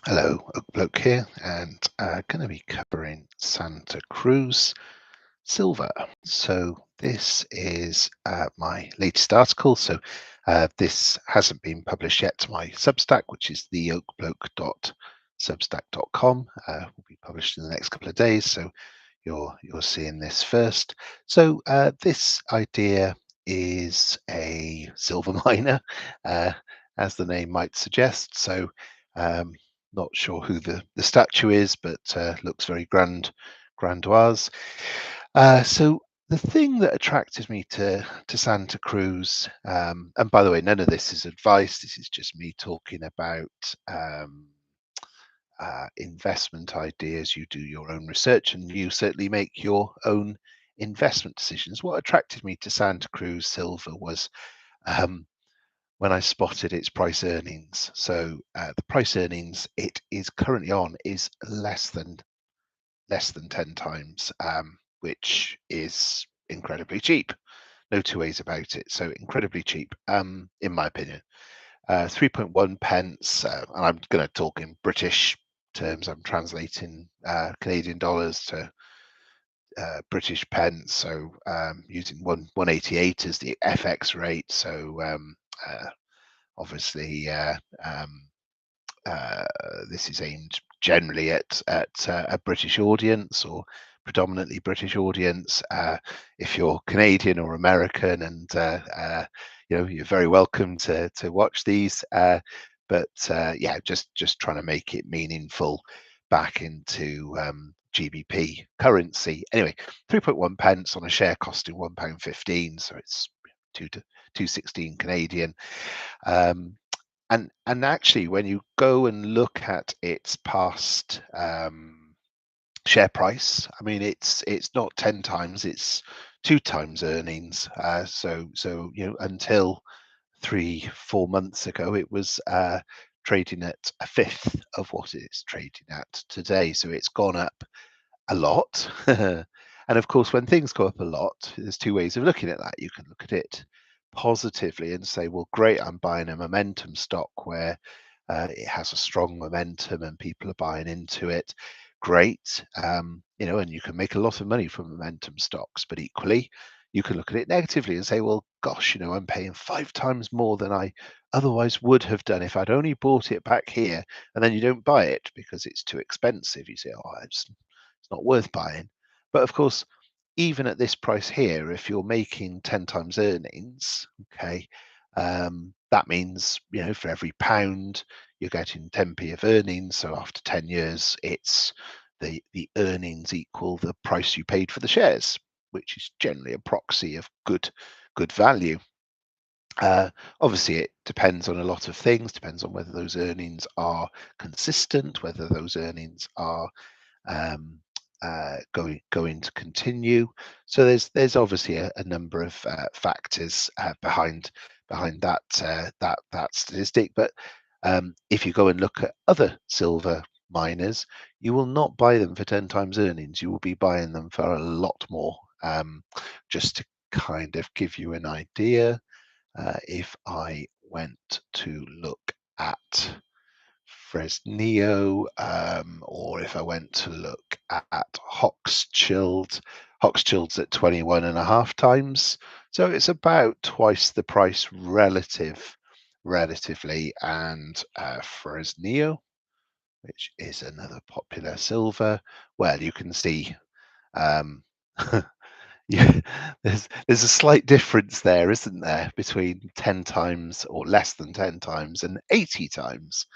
Hello, Oak Bloke here, and going to be covering Santa Cruz silver. So this is my latest article. So this hasn't been published yet to my Substack, which is theoakbloke.substack.com. Will be published in the next couple of days, so you're seeing this first. So this idea is a silver miner, uh, as the name might suggest. So um, not sure who the statue is, but looks very grandiose. So the thing that attracted me to Santa Cruz, and by the way, none of this is advice. This is just me talking about investment ideas. You do your own research, and you certainly make your own investment decisions. What attracted me to Santa Cruz silver was um, when I spotted its price earnings. So the price earnings it is currently on is less than 10 times, which is incredibly cheap. No two ways about it. So incredibly cheap, in my opinion. 3.1 pence, and I'm going to talk in British terms. I'm translating Canadian dollars to British pence, so using 188 as the FX rate. So obviously, this is aimed generally at a British audience or predominantly British audience. If you're Canadian or American, and you're very welcome to watch these. But yeah, just trying to make it meaningful back into GBP currency. Anyway, 3.1 pence on a share costing £1.15, so it's 216 Canadian. And actually, when you go and look at its past share price, I mean, it's not 10 times, it's 2 times earnings. So until 3-4 months ago, it was trading at a fifth of what it's trading at today. So it's gone up a lot. And of course, when things go up a lot, there's two ways of looking at that. You can look at it positively and say, well, great, I'm buying a momentum stock where it has a strong momentum and people are buying into it. Great. And you can make a lot of money from momentum stocks, but equally, you can look at it negatively and say, well, gosh, I'm paying 5 times more than I otherwise would have done if I'd only bought it back here. And then you don't buy it because it's too expensive. You say, oh, it's not worth buying. But of course, even at this price here, if you're making 10 times earnings, okay, that means, for every pound, you're getting 10p of earnings. So after 10 years, it's the earnings equal the price you paid for the shares, which is generally a proxy of good value. Obviously, it depends on a lot of things, depends on whether those earnings are consistent, whether those earnings are um, going to continue. So there's obviously a number of factors behind that statistic. But if you go and look at other silver miners, you will not buy them for 10 times earnings. You will be buying them for a lot more. Just to kind of give you an idea, if I went to look at Fresnillo, or if I went to look at Hochschild's at 21.5 times. So it's about twice the price relatively. And Fresnillo, which is another popular silver, well, you can see um, yeah, there's a slight difference there, isn't there, between 10 times or less than 10 times and 80 times.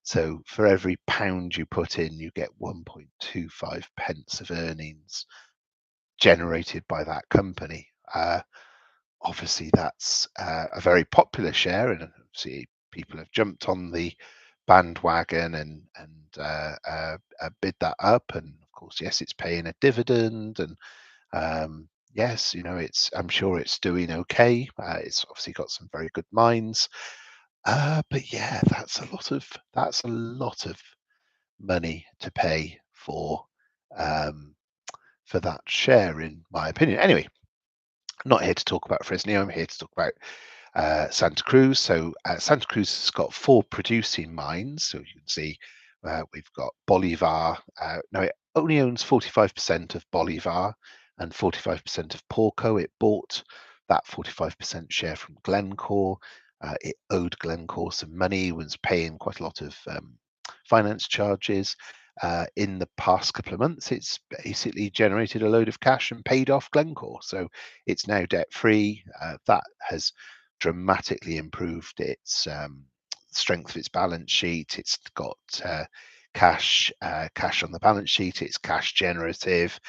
So for every pound you put in, you get 1.25 pence of earnings generated by that company. Obviously, that's a very popular share, and obviously people have jumped on the bandwagon and bid that up. And of course, yes, it's paying a dividend, and yes, I'm sure it's doing okay. It's obviously got some very good mines. But yeah, that's a lot of money to pay um, for that share, in my opinion. Anyway, I'm not here to talk about Fresnillo. I'm here to talk about Santa Cruz. So Santa Cruz has got 4 producing mines. So you can see we've got Bolivar. No, it only owns 45% of Bolivar and 45% of Porco. It bought that 45% share from Glencore. It owed Glencore some money, was paying quite a lot of finance charges. In the past couple of months, it's basically generated a load of cash and paid off Glencore. So it's now debt free. That has dramatically improved its strength of its balance sheet. It's got cash on the balance sheet. It's cash generative.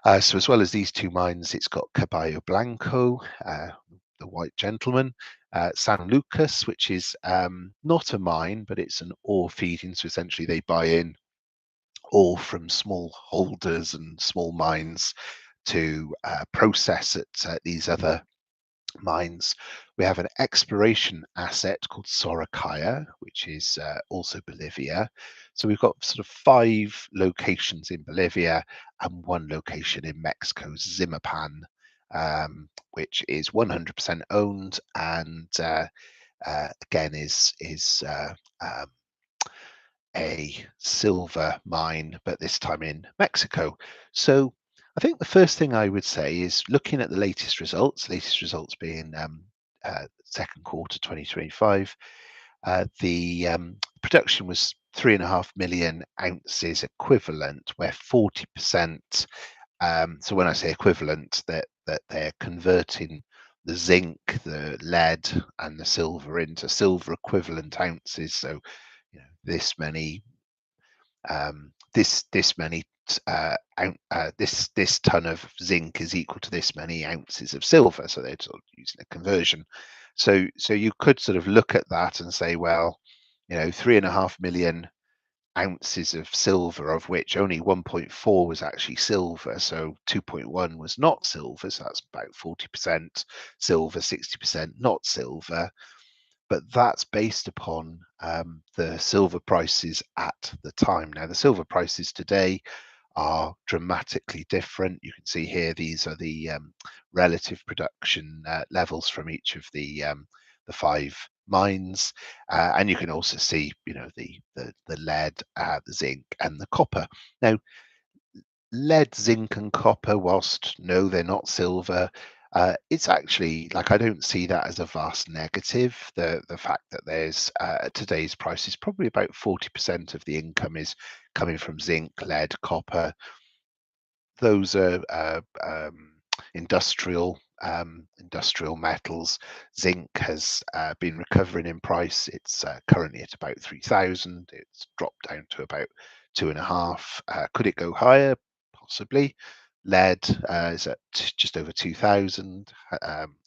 So as well as these 2 mines, it's got Caballo Blanco, the white gentleman, San Lucas, which is not a mine, but it's an ore feeding. So essentially they buy in ore from small holders and small mines to process at these other mines. We have an exploration asset called Soracaya, which is also Bolivia. So we've got sort of 5 locations in Bolivia and 1 location in Mexico, Zimapan, which is 100% owned and again is a silver mine, but this time in Mexico. So I think the first thing I would say is looking at the latest results being second quarter 2025, the production was 3.5 million ounces equivalent, where 40%, so when I say equivalent, that they're converting the zinc, the lead, and the silver into silver equivalent ounces. So this many this ton of zinc is equal to this many ounces of silver. So they're sort of using a conversion. So you could sort of look at that and say, well, 3.5 million ounces of silver, of which only 1.4 was actually silver. So 2.1 was not silver. So that's about 40% silver, 60% not silver. But that's based upon the silver prices at the time. Now, the silver prices today are dramatically different. You can see here, these are the relative production levels from each of the 5 mines. And you can also see, the lead, the zinc and the copper. Now, lead, zinc, and copper, whilst no, they're not silver, it's actually, like, I don't see that as a vast negative. The fact that there's today's price is probably about 40% of the income is coming from zinc, lead, copper. Those are industrial metals. Zinc has been recovering in price. It's currently at about 3,000. It's dropped down to about 2.5. Could it go higher? Possibly. Lead is at just over 2,000.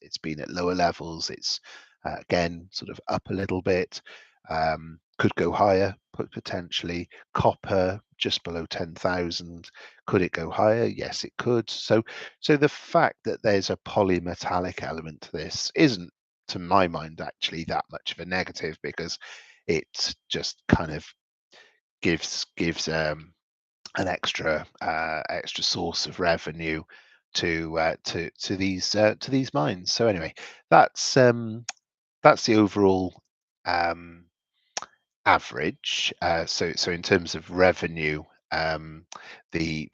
It's been at lower levels. It's again sort of up a little bit. Could go higher, potentially. Copper just below 10,000. Could it go higher? Yes, it could. So the fact that there's a polymetallic element to this isn't, to my mind, actually that much of a negative, because it just kind of gives an extra source of revenue to these mines. So anyway, that's the overall average. So in terms of revenue, the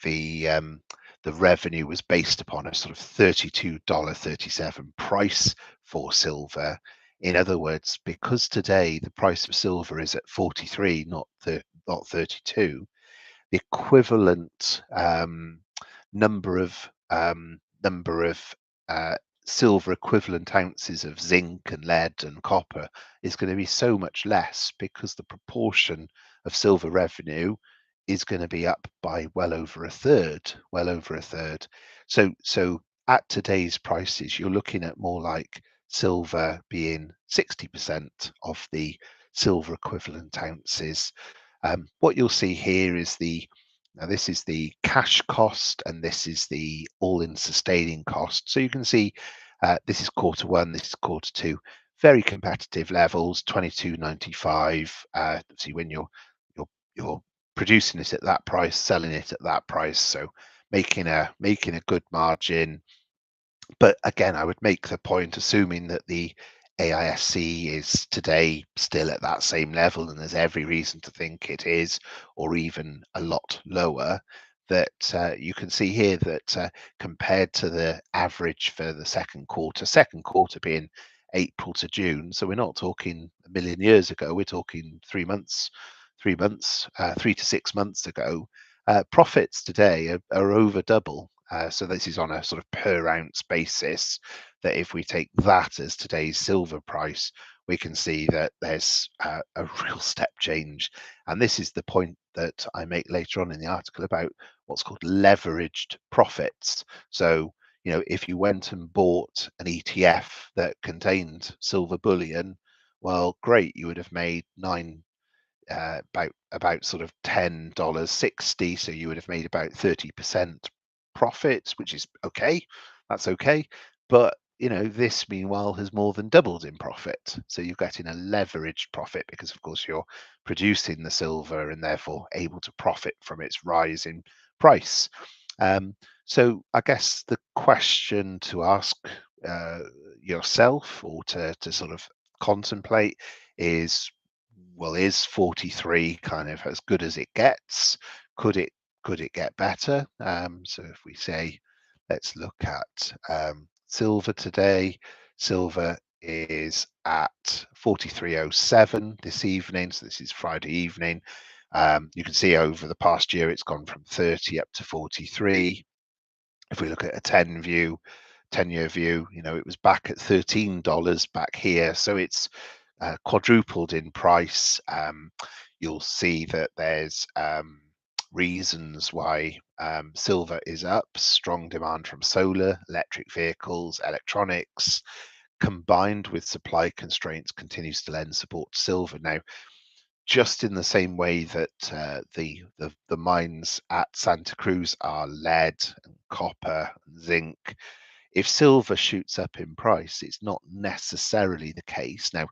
revenue was based upon a sort of $32.37 price for silver. In other words, because today the price of silver is at 43, not 32, the equivalent number of silver equivalent ounces of zinc and lead and copper is going to be so much less, because the proportion of silver revenue is going to be up by well over a third. So at today's prices, you're looking at more like silver being 60% of the silver equivalent ounces. What you'll see here is now this is the cash cost, and this is the all-in sustaining cost. So you can see this is quarter 1, this is quarter 2, very competitive levels, 22.95. See, when you're producing it at that price, selling it at that price, so making a good margin. But again, I would make the point, assuming that the AISC is today still at that same level, and there's every reason to think it is, or even a lot lower. That you can see here that compared to the average for the second quarter being April to June, so we're not talking a million years ago, we're talking 3 months, 3 to 6 months ago. Profits today are over double. So this is on a sort of per ounce basis, that if we take that as today's silver price, we can see that there's a real step change. And this is the point that I make later on in the article about what's called leveraged profits. So, if you went and bought an ETF that contained silver bullion, well, great, you would have made about sort of $10.60, so you would have made about 30% profits, which is okay. That's okay. But this meanwhile has more than doubled in profit. So you're getting a leveraged profit because, of course, you're producing the silver and therefore able to profit from its rise in price. So I guess the question to ask uh, yourself, or to sort of contemplate, is, well, is 43 kind of as good as it gets? Could it get better? So if we say, let's look at silver today. Silver is at 43.07 this evening. So this is Friday evening. You can see over the past year, it's gone from 30 up to 43. If we look at a 10-year view, it was back at $13 back here. So it's quadrupled in price. You'll see that there's reasons why silver is up. Strong demand from solar, electric vehicles, electronics, combined with supply constraints, continues to lend support to silver. Now, just in the same way that the mines at Santa Cruz are lead and copper and zinc, if silver shoots up in price, it's not necessarily the case. Now,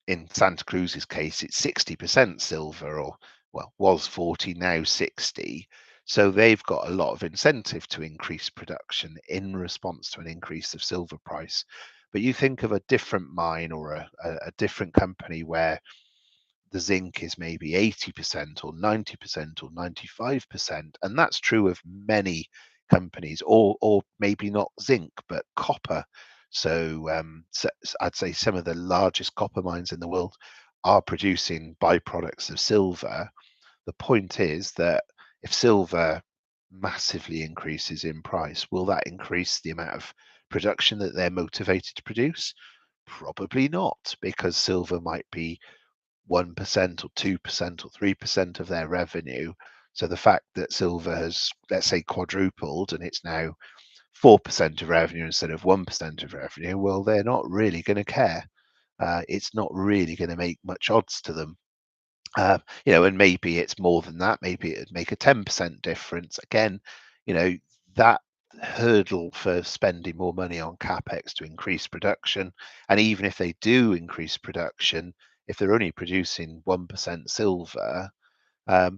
in Santa Cruz's case, it's 60% silver, or, well, was 40, now 60. So they've got a lot of incentive to increase production in response to an increase of silver price. But you think of a different mine, or a different company where the zinc is maybe 80% or 90% or 95%. And that's true of many companies, or maybe not zinc, but copper. So I'd say some of the largest copper mines in the world are producing byproducts of silver. The point is that if silver massively increases in price, will that increase the amount of production that they're motivated to produce? Probably not, because silver might be 1% or 2% or 3% of their revenue. So the fact that silver has, let's say, quadrupled and it's now 4% of revenue instead of 1% of revenue, well, they're not really going to care. It's not really going to make much odds to them. And maybe it's more than that. Maybe it'd make a 10% difference. Again, that hurdle for spending more money on capex to increase production, and even if they do increase production, if they're only producing 1% silver, they're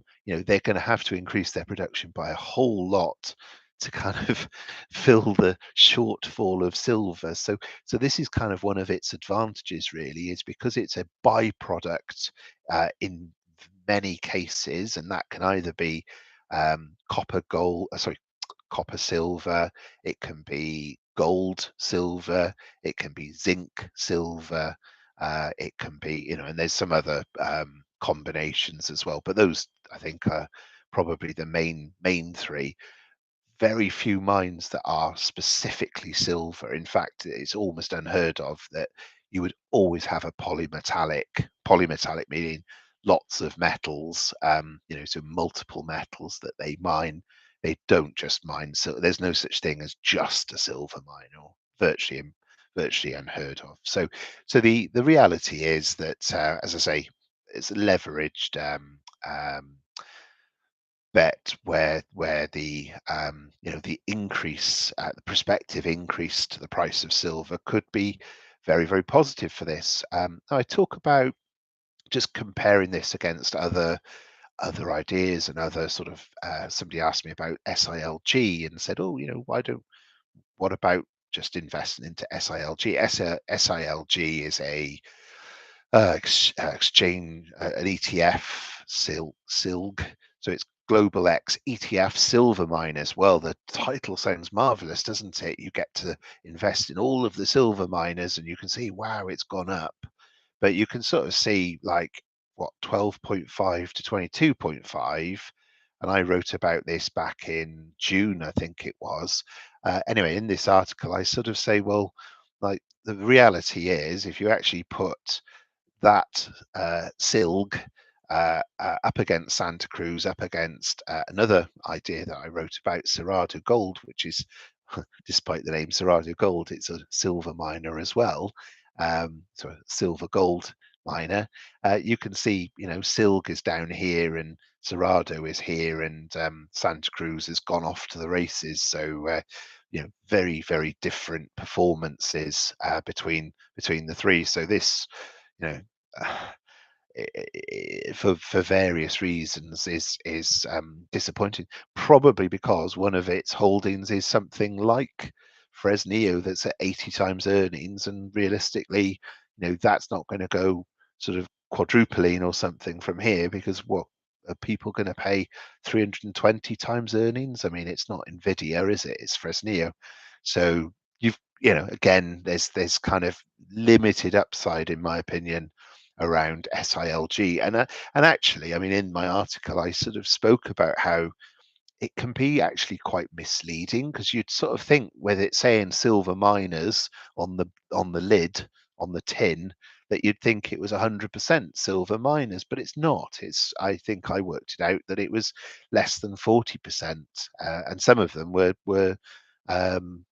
going to have to increase their production by a whole lot to kind of fill the shortfall of silver. So this is kind of one of its advantages, really, is because it's a byproduct in many cases, and that can either be copper silver, it can be gold silver, it can be zinc silver, it can be, and there's some other combinations as well, but those, I think, are probably the main three. Very few mines that are specifically silver. In fact, it's almost unheard of that you would always have a polymetallic meaning lots of metals, so multiple metals that they mine. They don't just mine silver. There's no such thing as just a silver mine, or virtually unheard of. So the reality is that, as I say, it's leveraged bet where the increase, the prospective increase to the price of silver could be very, very positive for this. I talk about just comparing this against other ideas and other sort of, somebody asked me about SILG and said, oh, what about just investing into SILG. SILG is a exchange, an ETF, SILG. So it's Global X ETF Silver Miners. Well, the title sounds marvelous, doesn't it? You get to invest in all of the silver miners, and you can see, wow, it's gone up. But you can sort of see like what 12.5 to 22.5. And I wrote about this back in June, I think it was. Anyway, in this article, I sort of say, well, like the reality is, if you actually put that SILG up against Santa Cruz, up against another idea that I wrote about, Cerrado Gold, which is, despite the name Cerrado Gold, it's a silver miner as well. So a silver gold miner. You can see, SILG is down here and Cerrado is here, and Santa Cruz has gone off to the races. So very, very different performances between the three. So this, you know, for various reasons is disappointing. Probably because one of its holdings is something like Fresnillo that's at 80 times earnings, and realistically, that's not going to go sort of quadrupling or something from here, because what are people going to pay 320 times earnings? I mean, it's not Nvidia, is it? It's Fresnillo. So again, there's kind of limited upside, in my opinion, around SILG. And actually, I mean, in my article, I sort of spoke about how it can be actually quite misleading, because you'd sort of think, with it saying silver miners on the lid, on the tin, that you'd think it was 100% silver miners, but it's not. I think I worked it out that it was less than 40%, and some of them were um,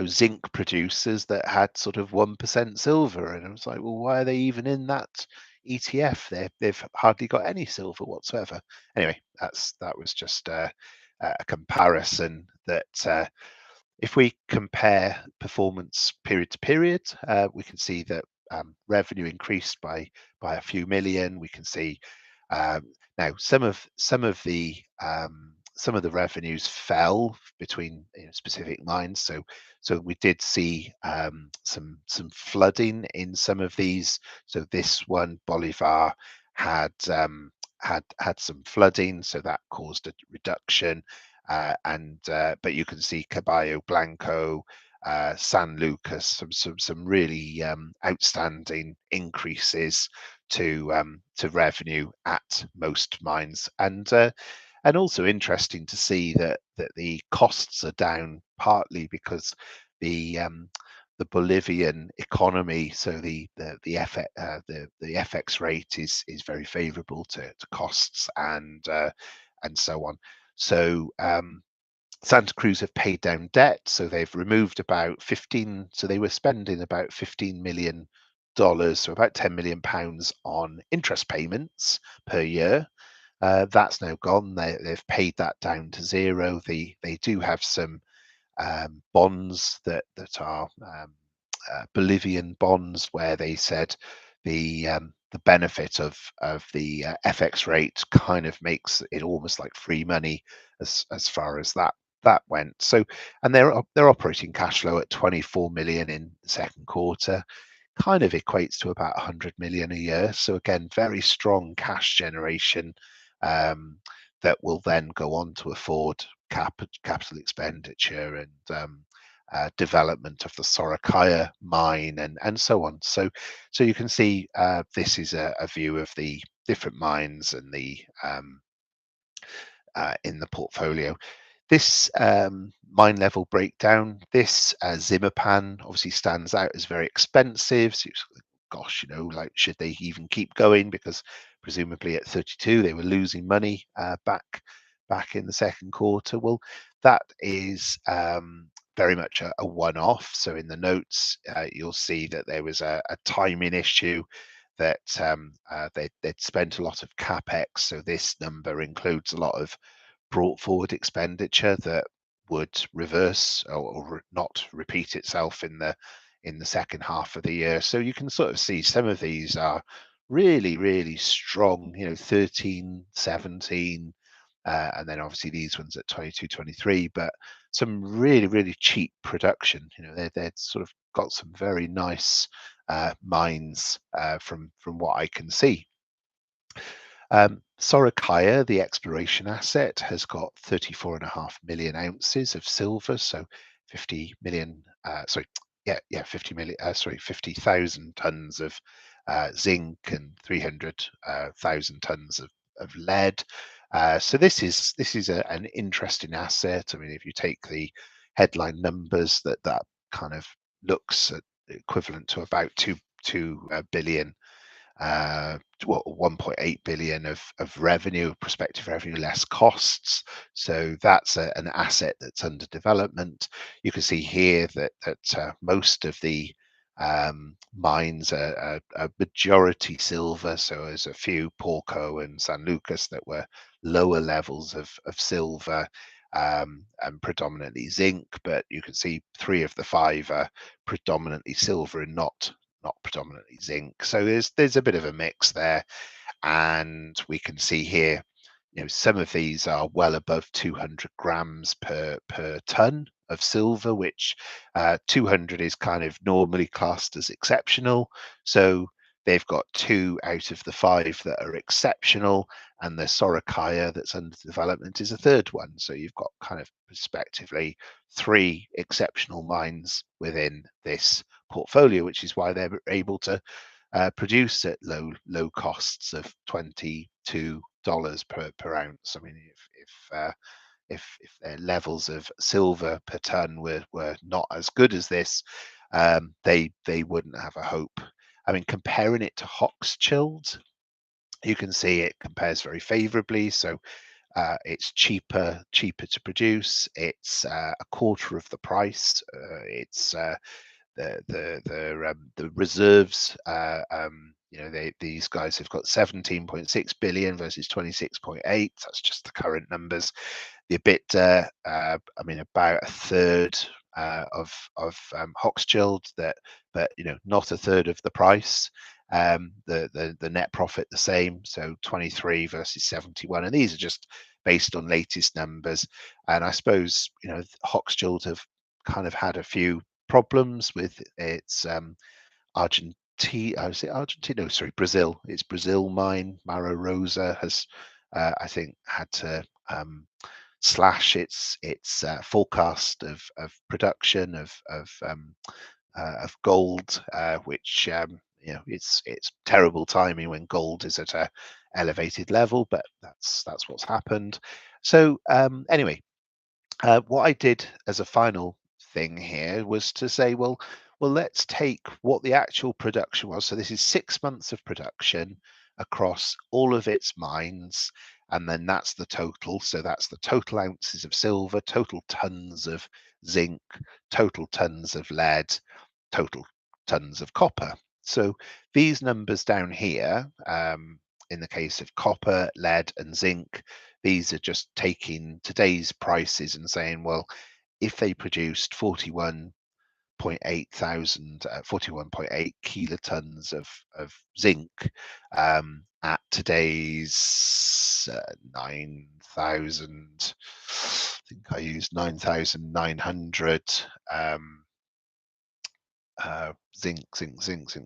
zinc producers that had sort of 1% silver. And I was like, well, why are they even in that ETF? They've hardly got any silver whatsoever. Anyway, that was just a comparison that if we compare performance period to period, we can see that revenue increased by a few million. We can see now some of the revenues fell between specific mines. So we did see some flooding in some of these. So this one, Bolivar, had some flooding, so that caused a reduction. But you can see Caballo Blanco, San Lucas, some really outstanding increases to revenue at most mines, and also interesting to see that the costs are down, partly because the Bolivian economy, so the FX rate is very favourable to costs and so on. So Santa Cruz have paid down debt, so they've removed about 15. So they were spending about $15 million, so about £10 million on interest payments per year. That's now gone. They've paid that down to zero. They do have some bonds that are Bolivian bonds, where they said the benefit of the FX rate kind of makes it almost like free money as far as that went. So, and their operating cash flow at 24 million in the second quarter kind of equates to about 100 million a year. So again, very strong cash generation that will then go on to afford capital expenditure and development of the Soracaya mine and so on. So you can see this is a view of the different mines and the in the portfolio. This mine level breakdown, this Zimapan obviously stands out as very expensive. So gosh, like, should they even keep going? Because presumably at 32 they were losing money back in the second quarter. Well, that is very much a one-off. So in the notes, you'll see that there was a timing issue, that they'd spent a lot of capex. So this number includes a lot of brought forward expenditure that would reverse or not repeat itself in the second half of the year. So you can sort of see some of these are really, really strong, 13, 17, and then obviously these ones at 22, 23, but some really, really cheap production. You know, they're sort of got some very nice mines from what I can see. Sorokaya, the exploration asset, has got 34.5 million ounces of silver, so 50 million, 50 million, 50,000 tons of zinc and 300,000 tons of lead. So this is an interesting asset. I mean, if you take the headline numbers, that kind of looks at equivalent to about two billion, uh, 1.8 billion of revenue, prospective revenue less costs. So that's an asset that's under development. You can see here that most of the mines are majority silver. So there's a few Porco and San Lucas that were lower levels of silver. And predominantly zinc, but you can see 3 of the 5 are predominantly silver and not predominantly zinc. So there's a bit of a mix there, and we can see here, you know, some of these are well above 200 grams per ton of silver, which 200 is kind of normally classed as exceptional. So they've got 2 out of the 5 that are exceptional, and the Sorokaya that's under development is a third one. So you've got kind of prospectively 3 exceptional mines within this portfolio, which is why they're able to produce at low costs of $22 per ounce. I mean, if their levels of silver per ton were not as good as this, they wouldn't have a hope. I mean, comparing it to Hochschild, you can see it compares very favorably. So it's cheaper to produce. It's a quarter of the price. It's the reserves. You know, these guys have got 17.6 billion versus 26.8. That's just the current numbers. The EBITDA, I mean, about a third of Hochschild, but you know, not a third of the price. The net profit the same, so 23 versus 71, and these are just based on latest numbers. And I suppose, you know, Hochschild have kind of had a few problems with its Argentina. Is it Argentina? No, sorry, Brazil. Its Brazil mine, Mara Rosa, has I think had to slash its forecast of production of gold, which you know, it's terrible timing when gold is at a elevated level, but that's what's happened. So anyway, what I did as a final thing here was to say, well, let's take what the actual production was. So this is 6 months of production across all of its mines, and then that's the total. So that's the total ounces of silver, total tons of zinc, total tons of lead, total tons of copper. So these numbers down here, in the case of copper, lead, and zinc, these are just taking today's prices and saying, well, if they produced 41.8 kilotons of zinc at today's 9,000, I think I used 9,900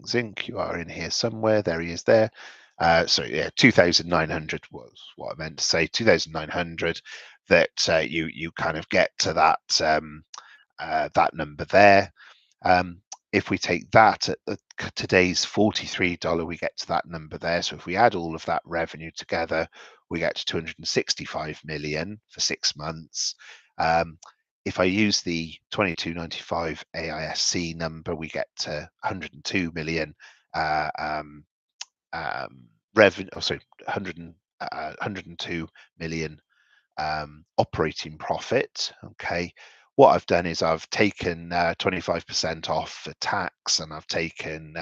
zinc. You are in here somewhere. There he is there. Sorry, yeah, 2,900 was what I meant to say. 2,900. That you kind of get to that number there. If we take that at today's $43, we get to that number there. So if we add all of that revenue together, we get to 265 million for 6 months. If I use the 2295 AISC number, we get to 102 million revenue. Oh, sorry, 102 million operating profit. Okay, what I've done is I've taken 25% off for tax, and I've taken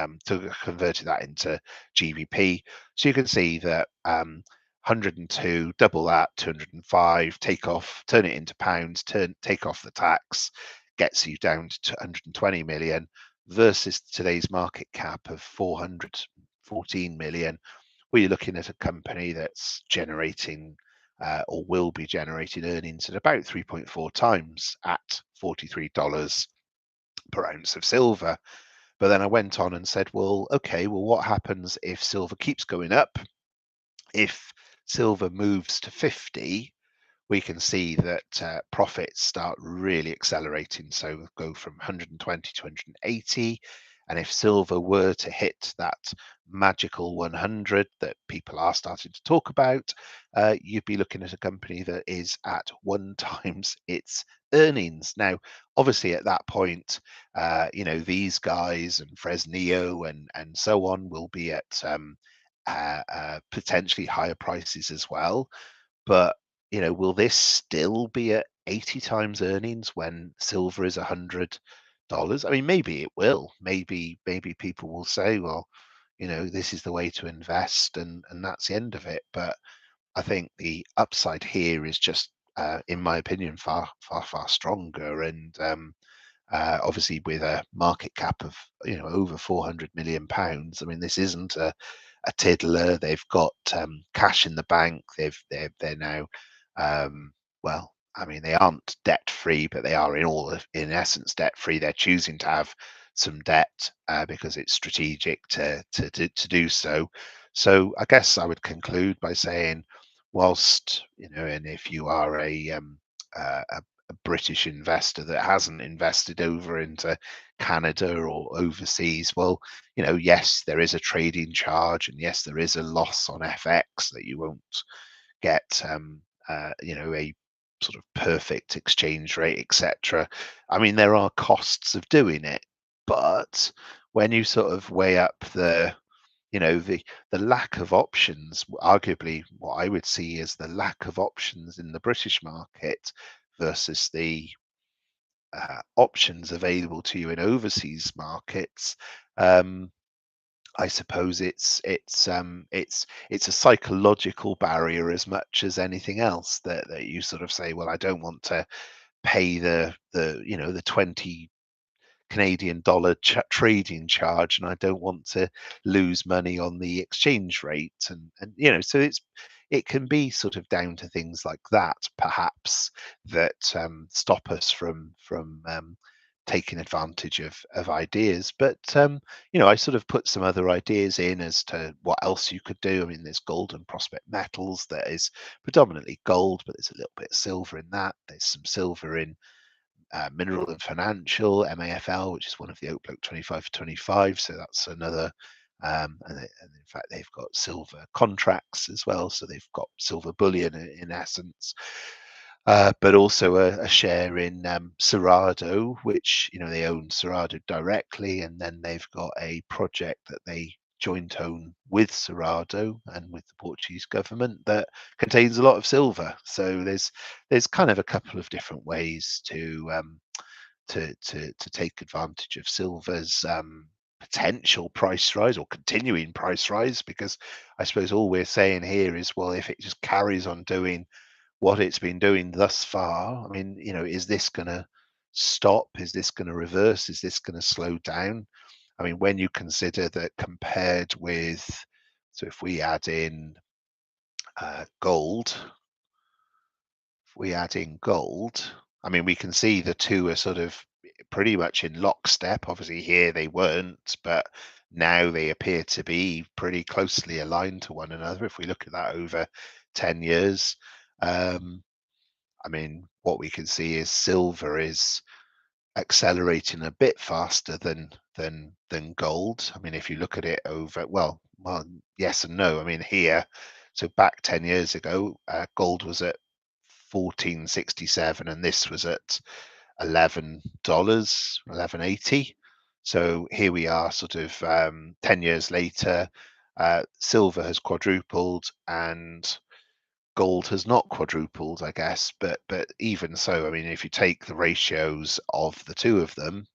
converted that into GBP. So you can see that 102, double that, 205, turn it into pounds, take off the tax, gets you down to 120 million versus today's market cap of 414 million. Well, you're looking at a company that's generating or will be generating earnings at about 3.4 times at $43 per ounce of silver. But then I went on and said, well, okay, well, what happens if silver keeps going up? If silver moves to 50, we can see that profits start really accelerating. So go from 120 to 180. And if silver were to hit that magical 100 that people are starting to talk about, you'd be looking at a company that is at 1 times its earnings. Now, obviously, at that point, these guys and Fresnillo and so on will be at potentially higher prices as well. But will this still be at 80 times earnings when silver is $100? I mean, maybe it will. Maybe people will say, well, this is the way to invest, and that's the end of it. But I think the upside here is just, in my opinion, far, far, far stronger. And obviously, with a market cap of over £400 million, I mean, this isn't a tiddler. They've got cash in the bank. They're now well, I mean, they aren't debt free, but they are in essence debt free. They're choosing to have some debt because it's strategic to do so. So I guess I would conclude by saying, whilst and if you are a British investor that hasn't invested over into Canada or overseas, well, yes, there is a trading charge, and yes, there is a loss on FX that you won't get, a sort of perfect exchange rate, etc. I mean, there are costs of doing it, but when you sort of weigh up the lack of options, arguably what I would see is the lack of options in the British market versus the options available to you in overseas markets. I suppose it's a psychological barrier as much as anything else, that you sort of say, well, I don't want to pay the 20 Canadian dollar trading charge, and I don't want to lose money on the exchange rate, and so it can be sort of down to things like that, perhaps, that stop us from taking advantage of ideas. But I sort of put some other ideas in as to what else you could do. I mean, there's gold and prospect metals that is predominantly gold, but there's a little bit of silver in that. There's some silver in Mineral and Financial, MAFL, which is one of the Outlook 25 for 25. So that's another. And in fact, they've got silver contracts as well. So they've got silver bullion in essence. But also a share in Cerrado, which they own Cerrado directly, and then they've got a project that they joint own with Cerrado and with the Portuguese government that contains a lot of silver. So there's kind of a couple of different ways to take advantage of silver's potential price rise or continuing price rise, because I suppose all we're saying here is, well, if it just carries on doing what it's been doing thus far, I mean, is this going to stop? Is this going to reverse? Is this going to slow down? I mean, when you consider that compared with, so if we add in gold, I mean, we can see the two are sort of pretty much in lockstep. Obviously, here they weren't, but now they appear to be pretty closely aligned to one another. If we look at that over 10 years, I mean, what we can see is silver is accelerating a bit faster than gold. I mean, if you look at it over, well, yes and no. I mean, here, so back 10 years ago, gold was at 1467, and this was at $11, 11.80. So here we are, sort of 10 years later. Silver has quadrupled, and gold has not quadrupled, I guess, but even so, I mean, if you take the ratios of the two of them,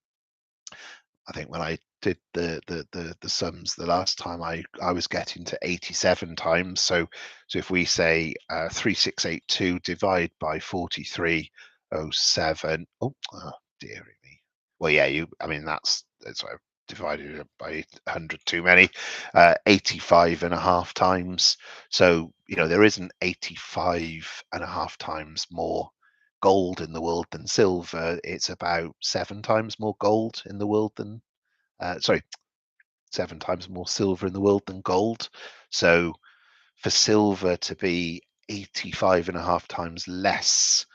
I think when I did the sums the last time, I was getting to 87 times. So if we say 3682 divide by 4307, oh dearie me. Well, yeah, I mean that's divided it by 100 too many, 85 and a half times. So, there isn't 85 and a half times more gold in the world than silver. It's about 7 times more gold in the world than, sorry, 7 times more silver in the world than gold. So for silver to be 85 and a half times less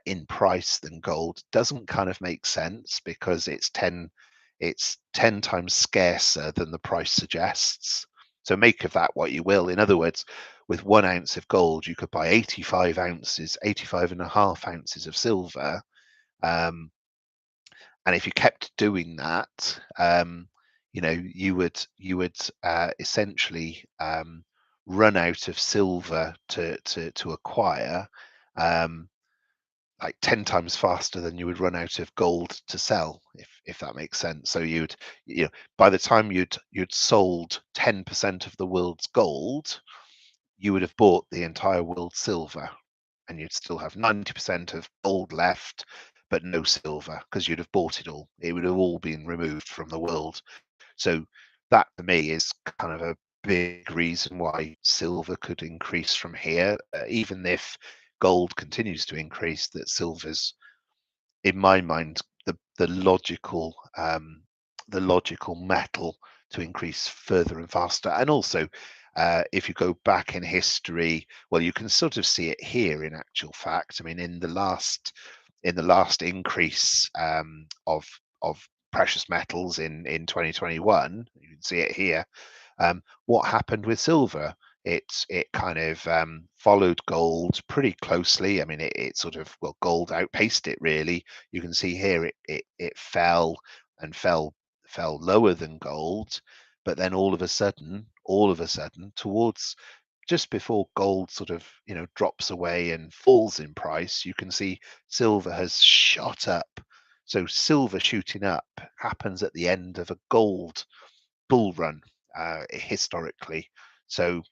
in price than gold doesn't kind of make sense, because it's 10 times scarcer than the price suggests. So make of that what you will. In other words, with 1 ounce of gold, you could buy 85 ounces, 85 and a half ounces of silver. And if you kept doing that, you would essentially run out of silver to acquire, um, like 10 times faster than you would run out of gold to sell, if that makes sense. So by the time you'd sold 10% of the world's gold, you would have bought the entire world's silver, and you'd still have 90% of gold left, but no silver, because you'd have bought it all. It would have all been removed from the world. So that, for me, is kind of a big reason why silver could increase from here, even if gold continues to increase. That silver's, in my mind, the logical metal to increase further and faster. And also, if you go back in history, well, you can sort of see it here. In actual fact, I mean, in the last increase of precious metals in 2021, you can see it here. What happened with silver? It kind of followed gold pretty closely. I mean, it sort of, well, gold outpaced it, really. You can see here it fell and fell lower than gold, but then all of a sudden, towards just before gold sort of drops away and falls in price, you can see silver has shot up. So silver shooting up happens at the end of a gold bull run, historically. So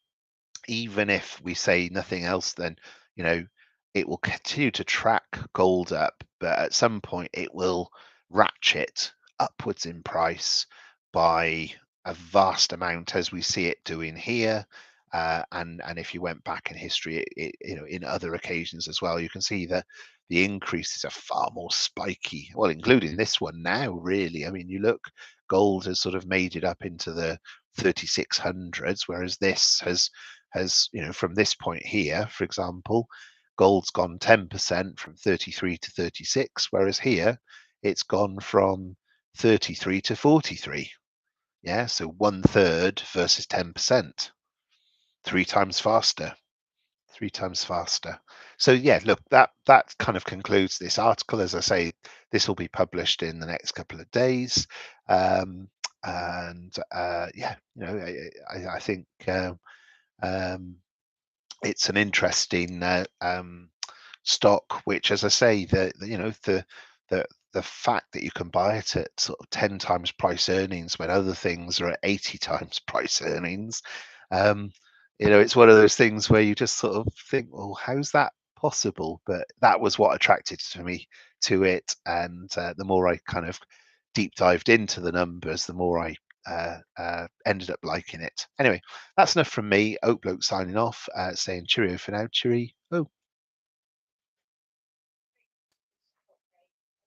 even if we say nothing else, then it will continue to track gold up, but at some point it will ratchet upwards in price by a vast amount, as we see it doing here. And if you went back in history, in other occasions as well, you can see that the increases are far more spiky. Well, including this one now, really. I mean, you look, gold has sort of made it up into the 3600s, whereas this has from this point here, for example, gold's gone 10% from 33 to 36, whereas here it's gone from 33 to 43. Yeah, so 1/3 versus 10%, 3 times faster. 3 times faster. So yeah, look, that kind of concludes this article. As I say, this will be published in the next couple of days. And yeah, I think um, it's an interesting stock, which, as I say, the fact that you can buy it at sort of 10 times price earnings when other things are at 80 times price earnings, it's one of those things where you just sort of think, well, how's that possible? But that was what attracted me to it. And the more I kind of deep dived into the numbers, the more I ended up liking it. Anyway, that's enough from me. Oak Bloke signing off, saying cheerio for now. Cheerio.